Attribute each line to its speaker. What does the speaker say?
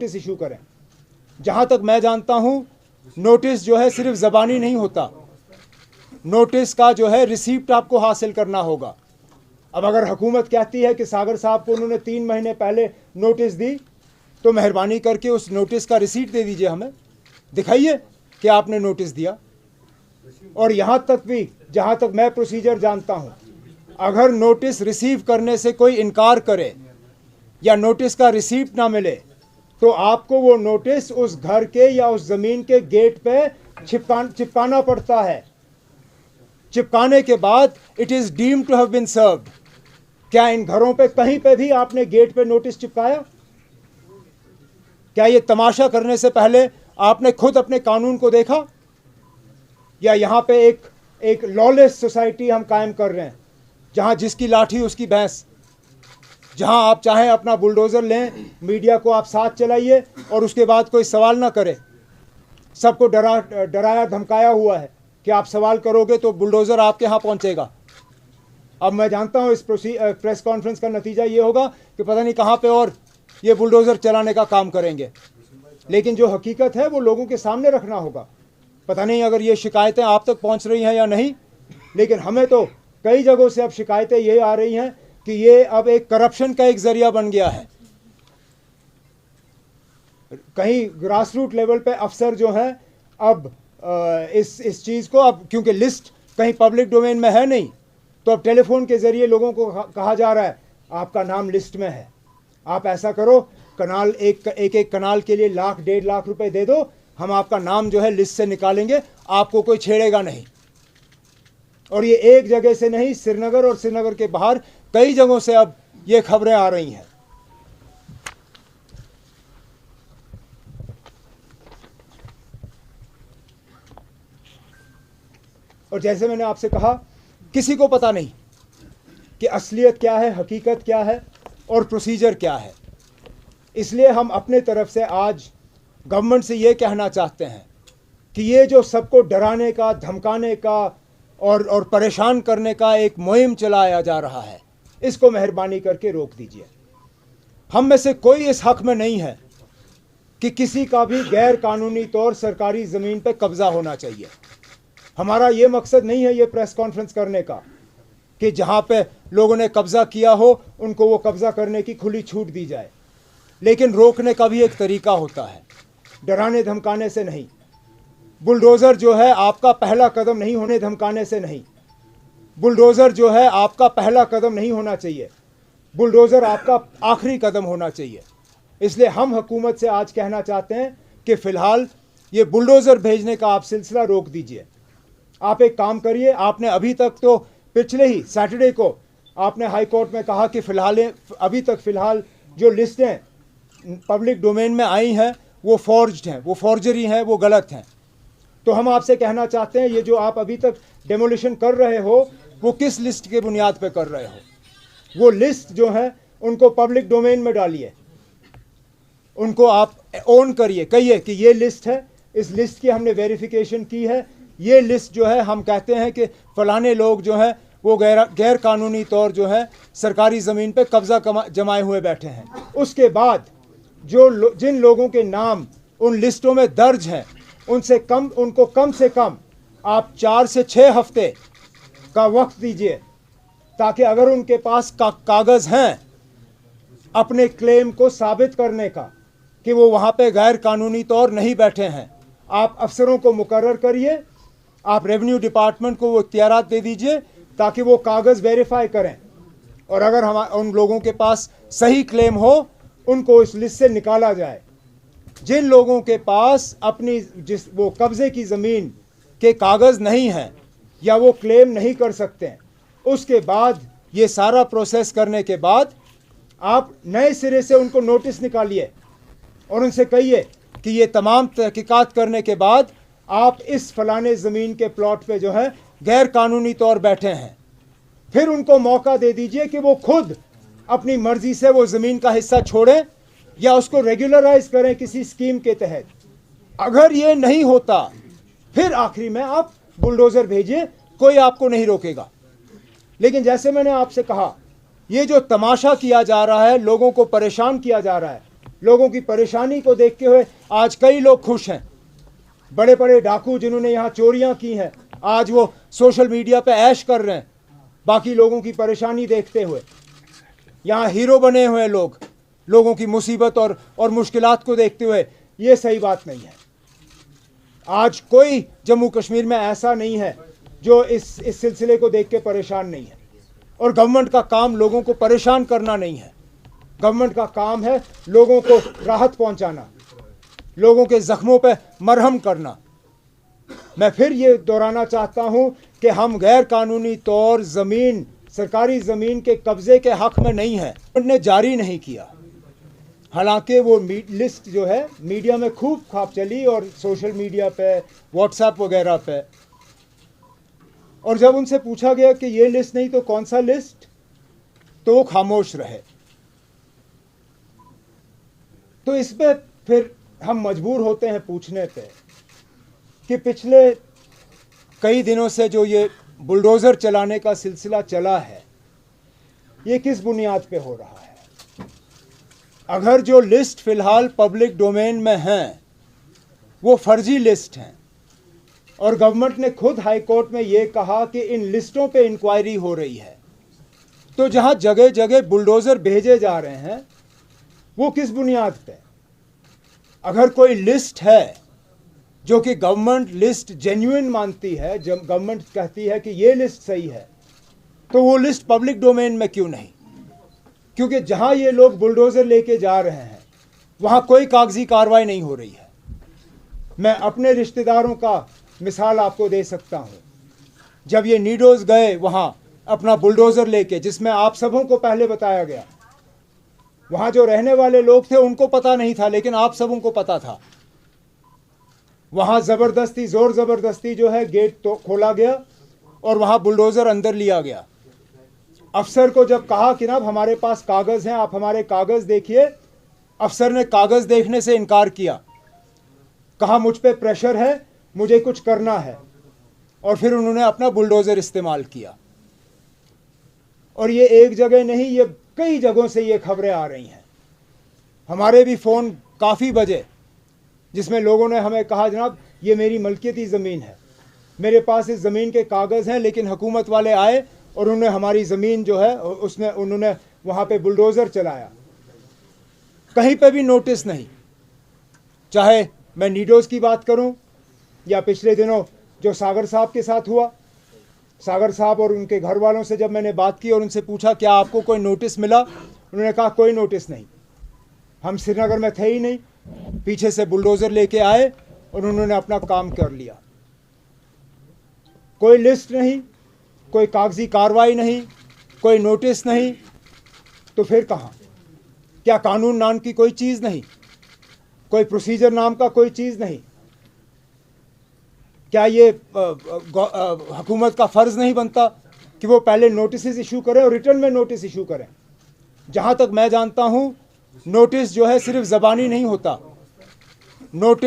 Speaker 1: Notice issue करें। जहां तक मैं जानता हूं, नोटिस जो है सिर्फ ज़बानी नहीं होता, नोटिस का जो है रिसीप्ट आपको हासिल करना होगा। अब अगर हुकूमत कहती है कि सागर साहब को उन्होंने 3 महीने पहले नोटिस दी, तो मेहरबानी करके उस नोटिस का रिसीट दे दीजिए, हमें दिखाइए कि आपने नोटिस दिया। और यहाँ तक भी, जहाँ तक मैं प्रोसीजर जानता हूँ, अगर नोटिस रिसीव करने से कोई इनकार करे या नोटिस का रिसीप्ट ना मिले, तो आपको वो नोटिस उस घर के या उस ज़मीन के गेट पे चिपकाना पड़ता है। चिपकाने के बाद it is deemed to have been served. क्या इन घरों पे कहीं पे भी आपने गेट पे नोटिस चिपकाया? क्या ये तमाशा करने से पहले आपने खुद अपने कानून को देखा? या यहाँ पे एक लॉलेस सोसाइटी हम कायम कर रहे हैं, जहाँ जिसकी लाठी उसकी भैंस, जहाँ आप चाहें अपना बुलडोज़र लें, मीडिया को आप साथ चलाइए और उसके बाद कोई सवाल ना करे। सबको डराया धमकाया हुआ है कि आप सवाल करोगे तो बुलडोज़र आपके यहाँ पहुँचेगा। अब मैं जानता हूँ इस प्रेस कॉन्फ्रेंस का नतीजा ये होगा कि पता नहीं कहाँ पे और ये बुलडोज़र चलाने का काम करेंगे, लेकिन जो हकीकत है वो लोगों के सामने रखना होगा। पता नहीं अगर ये शिकायतें आप तक पहुँच रही हैं या नहीं, लेकिन हमें तो कई जगहों से अब शिकायतें ये आ रही हैं कि ये अब एक करप्शन का एक जरिया बन गया है। कहीं ग्रास रूट लेवल पे अफसर जो हैं अब इस चीज़ को, अब क्योंकि लिस्ट कहीं पब्लिक डोमेन में है नहीं, तो अब टेलीफोन के ज़रिए लोगों को कहा जा रहा है आपका नाम लिस्ट में है, आप ऐसा करो, कनाल एक कनाल के लिए 1,00,000 1.5 लाख रुपए दे दो, हम आपका नाम जो है लिस्ट से निकालेंगे, आपको कोई छेड़ेगा नहीं। और ये एक जगह से नहीं, श्रीनगर और श्रीनगर के बाहर कई जगहों से अब ये खबरें आ रही हैं। और जैसे मैंने आपसे कहा, किसी को पता नहीं कि असलियत क्या है, हकीकत क्या है और प्रोसीजर क्या है। इसलिए हम अपने तरफ से आज गवर्नमेंट से ये कहना चाहते हैं कि ये जो सबको डराने का, धमकाने का और परेशान करने का एक मुहिम चलाया जा रहा है, इसको मेहरबानी करके रोक दीजिए। हम में से कोई इस हक में नहीं है कि किसी का भी गैर कानूनी तौर सरकारी ज़मीन पे कब्ज़ा होना चाहिए। हमारा ये मकसद नहीं है ये प्रेस कॉन्फ्रेंस करने का कि जहाँ पे लोगों ने कब्ज़ा किया हो उनको वो कब्ज़ा करने की खुली छूट दी जाए, लेकिन रोकने का भी एक तरीका होता है, डराने धमकाने से नहीं। बुलडोज़र जो है आपका पहला कदम नहीं होने धमकाने से नहीं। बुलडोज़र जो है आपका पहला कदम नहीं होना चाहिए, बुलडोज़र आपका आखिरी कदम होना चाहिए। इसलिए हम हुकूमत से आज कहना चाहते हैं कि फ़िलहाल ये बुलडोज़र भेजने का आप सिलसिला रोक दीजिए। आप एक काम करिए, आपने अभी तक तो पिछले ही सैटरडे को आपने हाई कोर्ट में कहा कि अभी तक फ़िलहाल जो लिस्टें पब्लिक डोमेन में आई हैं वो फॉर्ज्ड हैं, वो फॉर्जरी हैं, वो गलत हैं। तो हम आपसे कहना चाहते हैं ये जो आप अभी तक डेमोलिशन कर रहे हो वो किस लिस्ट के बुनियाद पे कर रहे हो? वो लिस्ट जो है उनको पब्लिक डोमेन में डालिए, उनको आप ओन करिए, कहिए कि ये लिस्ट है, इस लिस्ट की हमने वेरिफिकेशन की है, ये लिस्ट जो है हम कहते हैं कि फलाने लोग जो हैं वो गैर कानूनी तौर जो है सरकारी ज़मीन पे कब्ज़ा जमाए हुए बैठे हैं। उसके बाद जिन लोगों के नाम उन लिस्टों में दर्ज हैं उनको कम से कम आप 4 से 6 हफ्ते का वक्त दीजिए, ताकि अगर उनके पास कागज़ हैं अपने क्लेम को साबित करने का कि वो वहाँ पे गैर कानूनी तौर नहीं बैठे हैं, आप अफसरों को मुकर्रर करिए, आप रेवेन्यू डिपार्टमेंट को वो इख्तियारात दे दीजिए ताकि वो कागज़ वेरीफाई करें। और अगर उन लोगों के पास सही क्लेम हो उनको इस लिस्ट से निकाला जाए। जिन लोगों के पास अपनी वो कब्ज़े की ज़मीन के कागज़ नहीं हैं या वो क्लेम नहीं कर सकते हैं, उसके बाद ये सारा प्रोसेस करने के बाद आप नए सिरे से उनको नोटिस निकालिए और उनसे कहिए कि ये तमाम तहकीकात करने के बाद आप इस फलाने ज़मीन के प्लॉट पे जो है गैर कानूनी तौर बैठे हैं। फिर उनको मौका दे दीजिए कि वो खुद अपनी मर्ज़ी से वो ज़मीन का हिस्सा छोड़ें या उसको रेगुलराइज करें किसी स्कीम के तहत। अगर ये नहीं होता फिर आखिरी में आप बुलडोज़र भेजिए, कोई आपको नहीं रोकेगा। लेकिन जैसे मैंने आपसे कहा, ये जो तमाशा किया जा रहा है, लोगों को परेशान किया जा रहा है, लोगों की परेशानी को देखते हुए आज कई लोग खुश हैं। बड़े बड़े डाकू जिन्होंने यहाँ चोरियां की हैं, आज वो सोशल मीडिया पे ऐश कर रहे हैं बाकी लोगों की परेशानी देखते हुए। यहाँ हीरो बने हुए लोग लोगों की मुसीबत और मुश्किलात को देखते हुए। ये सही बात नहीं है। आज कोई जम्मू कश्मीर में ऐसा नहीं है जो इस सिलसिले को देख के परेशान नहीं है। और गवर्नमेंट का काम लोगों को परेशान करना नहीं है। गवर्नमेंट का काम है लोगों को राहत पहुंचाना, लोगों के जख्मों पे मरहम करना। मैं फिर ये दोहराना चाहता हूं कि हम गैर कानूनी तौर ज़मीन, सरकारी ज़मीन के कब्ज़े के हक़ में नहीं है। उन्होंने जारी नहीं किया। हालांकि वो लिस्ट जो है मीडिया में खूब खाप चली और सोशल मीडिया पे, व्हाट्सएप वगैरह पे। और जब उनसे पूछा गया कि ये लिस्ट नहीं तो कौन सा लिस्ट, तो वो खामोश रहे। तो इस पे फिर हम मजबूर होते हैं पूछने पे कि पिछले कई दिनों से जो ये बुलडोज़र चलाने का सिलसिला चला है, ये किस बुनियाद पे हो रहा है। अगर जो लिस्ट फ़िलहाल पब्लिक डोमेन में हैं वो फर्जी लिस्ट हैं और गवर्नमेंट ने खुद हाई कोर्ट में ये कहा कि इन लिस्टों पे इंक्वायरी हो रही है, तो जहां जगह जगह बुलडोज़र भेजे जा रहे हैं वो किस बुनियाद पे। अगर कोई लिस्ट है जो कि गवर्नमेंट लिस्ट जेन्युइन मानती है, जब गवर्नमेंट कहती है कि ये लिस्ट सही है, तो वो लिस्ट पब्लिक डोमेन में क्यों नहीं। क्योंकि जहां ये लोग बुलडोज़र लेके जा रहे हैं वहां कोई कागजी कार्रवाई नहीं हो रही है। मैं अपने रिश्तेदारों का मिसाल आपको दे सकता हूं। जब ये नीडोज़ गए वहां अपना बुलडोज़र लेके, जिसमें आप सबों को पहले बताया गया, वहां जो रहने वाले लोग थे उनको पता नहीं था, लेकिन आप सबों को पता था। वहां ज़बरदस्ती, ज़ोर ज़बरदस्ती जो है गेट तो खोला गया और वहां बुलडोज़र अंदर लिया गया। अफसर को जब कहा कि ना हमारे पास कागज़ हैं, आप हमारे कागज़ देखिए, अफसर ने कागज़ देखने से इनकार किया। कहा मुझ पे प्रेशर है, मुझे कुछ करना है, और फिर उन्होंने अपना बुलडोज़र इस्तेमाल किया। और ये एक जगह नहीं, ये कई जगहों से ये खबरें आ रही हैं। हमारे भी फ़ोन काफ़ी बजे जिसमें लोगों ने हमें कहा जनाब ये मेरी मलकियती ज़मीन है, मेरे पास इस ज़मीन के कागज़ हैं, लेकिन हुकूमत वाले आए और उन्होंने हमारी ज़मीन जो है उसमें उन्होंने वहाँ पे बुलडोज़र चलाया। कहीं पे भी नोटिस नहीं। चाहे मैं नीडोज़ की बात करूं या पिछले दिनों जो सागर साहब के साथ हुआ, सागर साहब और उनके घर वालों से जब मैंने बात की और उनसे पूछा क्या आपको कोई नोटिस मिला, उन्होंने कहा कोई नोटिस नहीं, हम श्रीनगर में थे ही नहीं, पीछे से बुलडोज़र लेके आए और उन्होंने अपना काम कर लिया। कोई लिस्ट नहीं, कोई कागजी कार्रवाई नहीं, कोई नोटिस नहीं, तो फिर कहाँ। क्या कानून नाम की कोई चीज़ नहीं, कोई प्रोसीजर नाम का कोई चीज़ नहीं। क्या ये हुकूमत का फ़र्ज़ नहीं बनता कि वो पहले नोटिस इशू करें और रिटर्न में नोटिस इशू करें। जहाँ तक मैं जानता हूँ नोटिस जो है सिर्फ ज़बानी नहीं होता, नोटिस